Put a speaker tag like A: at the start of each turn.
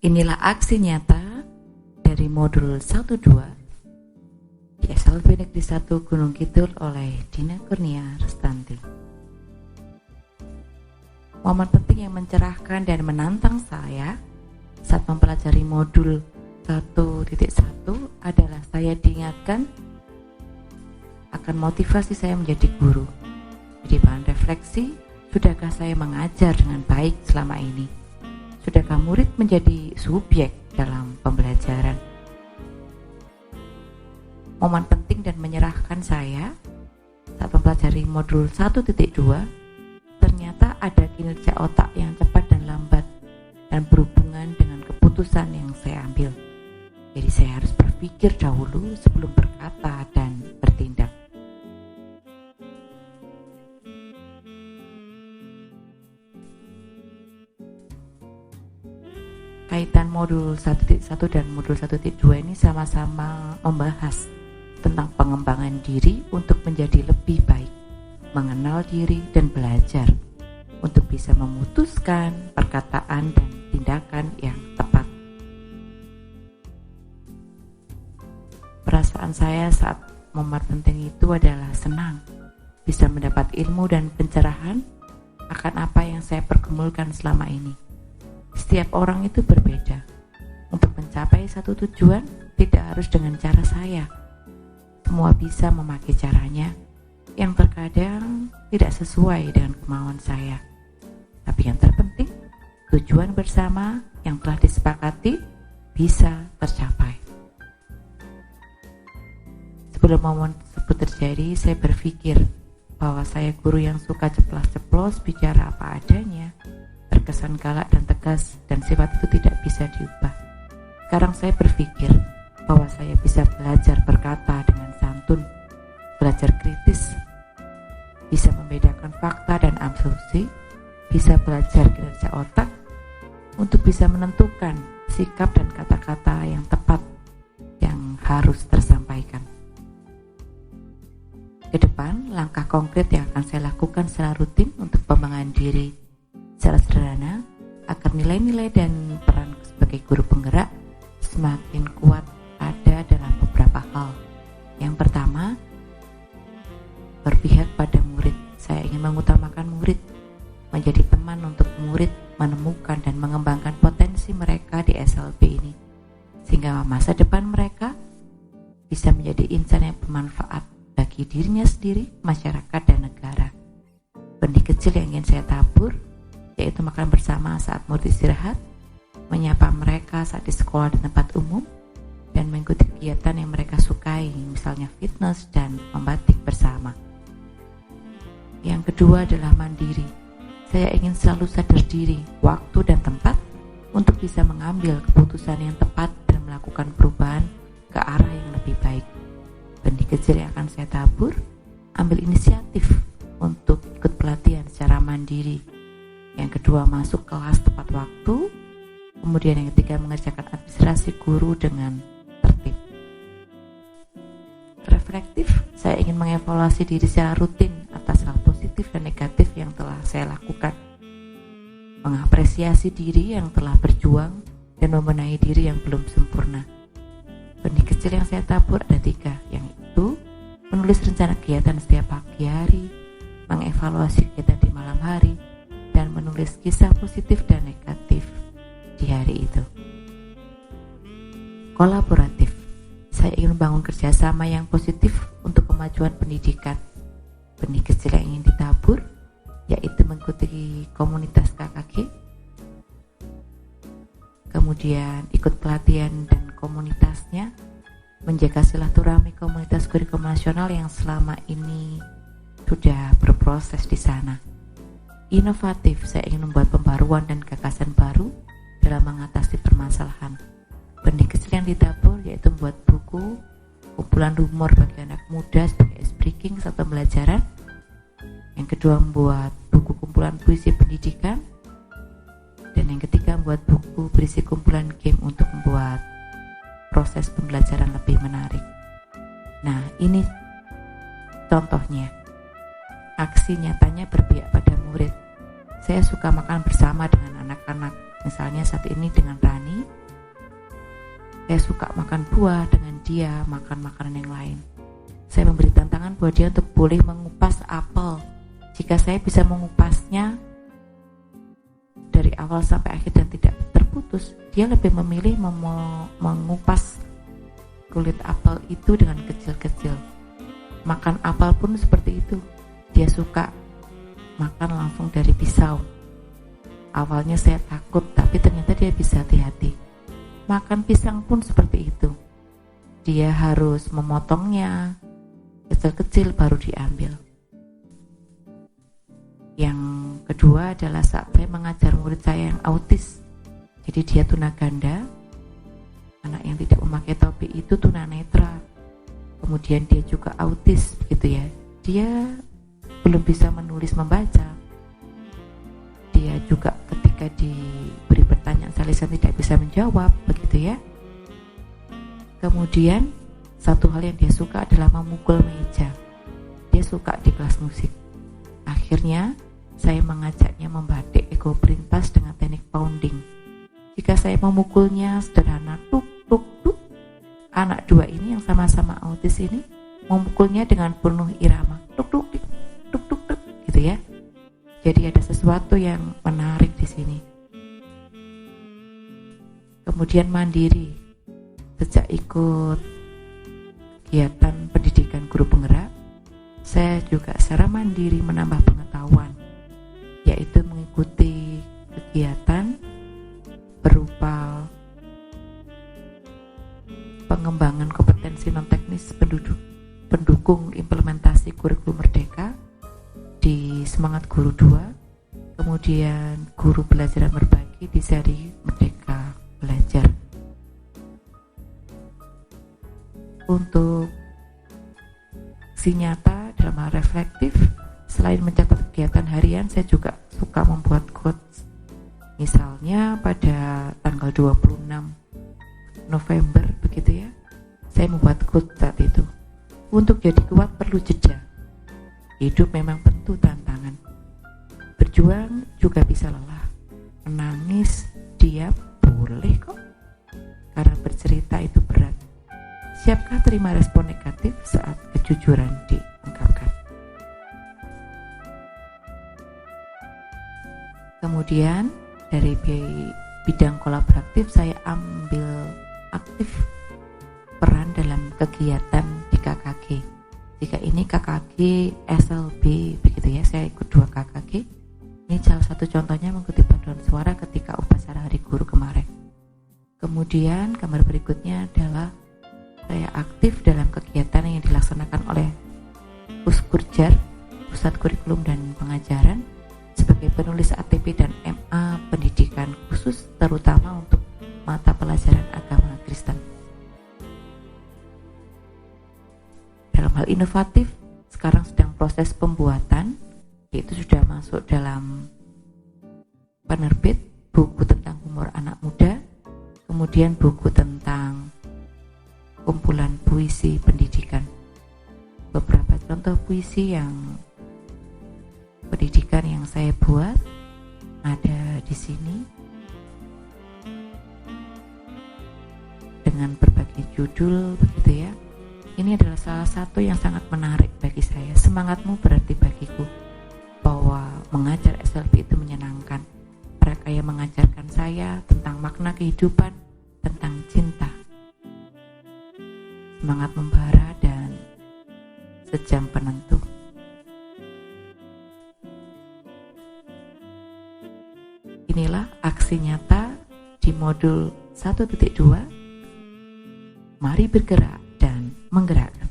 A: Inilah aksi nyata dari modul 1-2 di SLB Negeri 1 Gunung Kidul oleh Dina Kurnia Restanti. Momen penting yang mencerahkan dan menantang saya saat mempelajari modul 1.1 adalah saya diingatkan akan motivasi saya menjadi guru. Jadi bahan refleksi, sudahkah saya mengajar dengan baik selama ini? Sudahkah murid menjadi subjek dalam pembelajaran? Momen penting dan menyerahkan saya saat mempelajari modul 1.2, ternyata ada kinerja otak yang cepat dan lambat dan berhubungan dengan keputusan yang saya ambil. Jadi saya harus berpikir dahulu sebelum berkata dan bertindak. Kaitan modul 1.1 dan modul 1.2 ini sama-sama membahas tentang pengembangan diri untuk menjadi lebih baik, mengenal diri dan belajar untuk bisa memutuskan perkataan dan tindakan yang tepat. Perasaan saya saat momen penting itu adalah senang, bisa mendapat ilmu dan pencerahan akan apa yang saya pergumulkan selama ini. Setiap orang itu berbeda. Untuk mencapai satu tujuan tidak harus dengan cara saya. Semua bisa memakai caranya yang terkadang tidak sesuai dengan kemauan saya. Tapi yang terpenting, tujuan bersama yang telah disepakati bisa tercapai. Sebelum momen tersebut terjadi, saya berpikir bahwa saya guru yang suka ceplas-ceplos bicara apa adanya, terkesan galak dan tegas, dan sifat itu tidak bisa diubah. Sekarang saya berpikir bahwa saya bisa belajar berkata dengan santun, belajar kritis, bisa membedakan fakta dan asumsi, bisa belajar kinerja otak untuk bisa menentukan sikap dan kata-kata yang tepat yang harus tersampaikan. Ke depan, langkah konkret yang akan saya lakukan secara rutin untuk pengembangan diri secara sederhana agar nilai-nilai dan peran sebagai guru penggerak semakin kuat ada dalam beberapa hal. Yang pertama, berpihak pada murid. Saya ingin mengutamakan murid, menjadi teman untuk murid menemukan dan mengembangkan potensi mereka di SLB ini, sehingga masa depan mereka bisa menjadi insan yang bermanfaat bagi dirinya sendiri, masyarakat, dan negara. Benih kecil yang ingin saya tabur yaitu makan bersama saat murid istirahat, menyapa mereka saat di sekolah dan tempat umum, dan mengikuti kegiatan yang mereka sukai, misalnya fitness dan membatik bersama. Yang kedua adalah mandiri. Saya ingin selalu sadar diri, waktu dan tempat untuk bisa mengambil keputusan yang tepat dan melakukan perubahan ke arah yang lebih baik. Benih kecil yang akan saya tabur, ambil inisiatif untuk ikut pelatihan secara mandiri. Yang kedua, masuk kelas tepat waktu. Kemudian yang ketiga, mengerjakan administrasi guru dengan tertib. Reflektif, saya ingin mengevaluasi diri secara rutin atas hal positif dan negatif yang telah saya lakukan. Mengapresiasi diri yang telah berjuang dan membenahi diri yang belum sempurna. Benih kecil yang saya tabur ada 3, yang itu menulis rencana kegiatan setiap pagi hari, mengevaluasi kegiatan di malam hari, dan menulis kisah positif dan negatif di hari itu. Kolaboratif, saya ingin membangun kerjasama yang positif untuk kemajuan pendidikan. Benih kecil yang ingin ditabur yaitu mengikuti komunitas KKG, kemudian ikut pelatihan dan komunitasnya, menjaga silaturahmi komunitas kurikulum nasional yang selama ini sudah berproses di sana. Inovatif, saya ingin membuat pembaruan dan gagasan baru dalam mengatasi permasalahan. Benih kecil yang ditabur yaitu membuat buku, kumpulan humor bagi anak muda sebagai ice breaking atau pembelajaran. Yang kedua, membuat buku kumpulan puisi pendidikan. Dan yang ketiga, membuat buku berisi kumpulan game untuk membuat proses pembelajaran lebih menarik. Nah, ini contohnya. Aksi nyatanya berpihak pada murid. Saya suka makan bersama dengan anak-anak Misalnya saat ini dengan Rani, saya suka makan buah, dengan dia makan makanan yang lain. Saya memberi tantangan buat dia untuk boleh mengupas apel. Jika saya bisa mengupasnya dari awal sampai akhir dan tidak terputus, dia lebih memilih mengupas kulit apel itu dengan kecil-kecil. Makan apel pun seperti itu. Dia suka makan langsung dari pisau. Awalnya saya takut, tapi ternyata dia bisa hati-hati. Makan pisang pun seperti itu. Dia harus memotongnya kecil-kecil baru diambil. Yang kedua adalah saat saya mengajar murid saya yang autis. Jadi dia tunaganda. Anak yang tidak memakai topi itu tunanetra. Kemudian dia juga autis, begitu ya. Dia belum bisa menulis membaca. Dia juga ketika diberi pertanyaan lisan tidak bisa menjawab, begitu ya. Kemudian satu hal yang dia suka adalah memukul meja. Dia suka di kelas musik. Akhirnya saya mengajaknya membatik ego perintas dengan teknik pounding. Jika saya memukulnya sederhana, tuk tuk tuk, anak dua ini yang sama-sama autis ini memukulnya dengan penuh irama, tuk tuk tuk tuk tuk tuk, gitu ya. Jadi ada sesuatu yang menarik di sini. Kemudian mandiri. Sejak ikut kegiatan pendidikan guru penggerak, saya juga secara mandiri menambah pengetahuan, yaitu mengikuti kegiatan berupa pengembangan kompetensi non-teknis pendukung implementasi kurikulum merdeka di Semangat Guru 2, kemudian guru belajar dan berbagi di seri Merdeka Belajar. Untuk si nyata dalam hal reflektif, selain mencatat kegiatan harian, saya juga suka membuat quotes. Misalnya pada tanggal 26 November begitu ya, saya membuat quotes saat itu. Untuk jadi kuat perlu jeda. Hidup memang penuh tantangan. Berjuang juga bisa lelah. Menangis, diam, boleh kok. Karena bercerita itu berat. Siapkah terima respon negatif saat kejujuran diungkapkan? Kemudian dari bidang kolaboratif saya ambil aktif peran dalam kegiatan di KKG. Jika ini KKG SLB begitu ya, saya ikut 2 KKG. Ini salah satu contohnya mengikuti paduan suara ketika upacara Hari Guru kemarin. Kemudian gambar berikutnya adalah saya aktif dalam kegiatan yang dilaksanakan oleh Puskurjar, Pusat Kurikulum dan Pengajaran, sebagai penulis ATP dan MA Pendidikan khusus terutama untuk mata pelajaran agama Kristen. Dalam hal inovatif, sekarang sedang proses pembuatan, yaitu sudah masuk dalam penerbit buku tentang humor anak muda, kemudian buku tentang kumpulan puisi pendidikan. Beberapa contoh puisi yang pendidikan yang saya buat ada di sini dengan berbagai judul begitu ya. Ini adalah salah satu yang sangat menarik bagi saya. Semangatmu berarti bagiku, bahwa mengajar SLB itu menyenangkan. Mereka yang mengajarkan saya tentang makna kehidupan, tentang cinta, semangat membara, dan sejam penentu. Inilah aksi nyata di modul 1.2. Mari bergerak dan menggerakkan.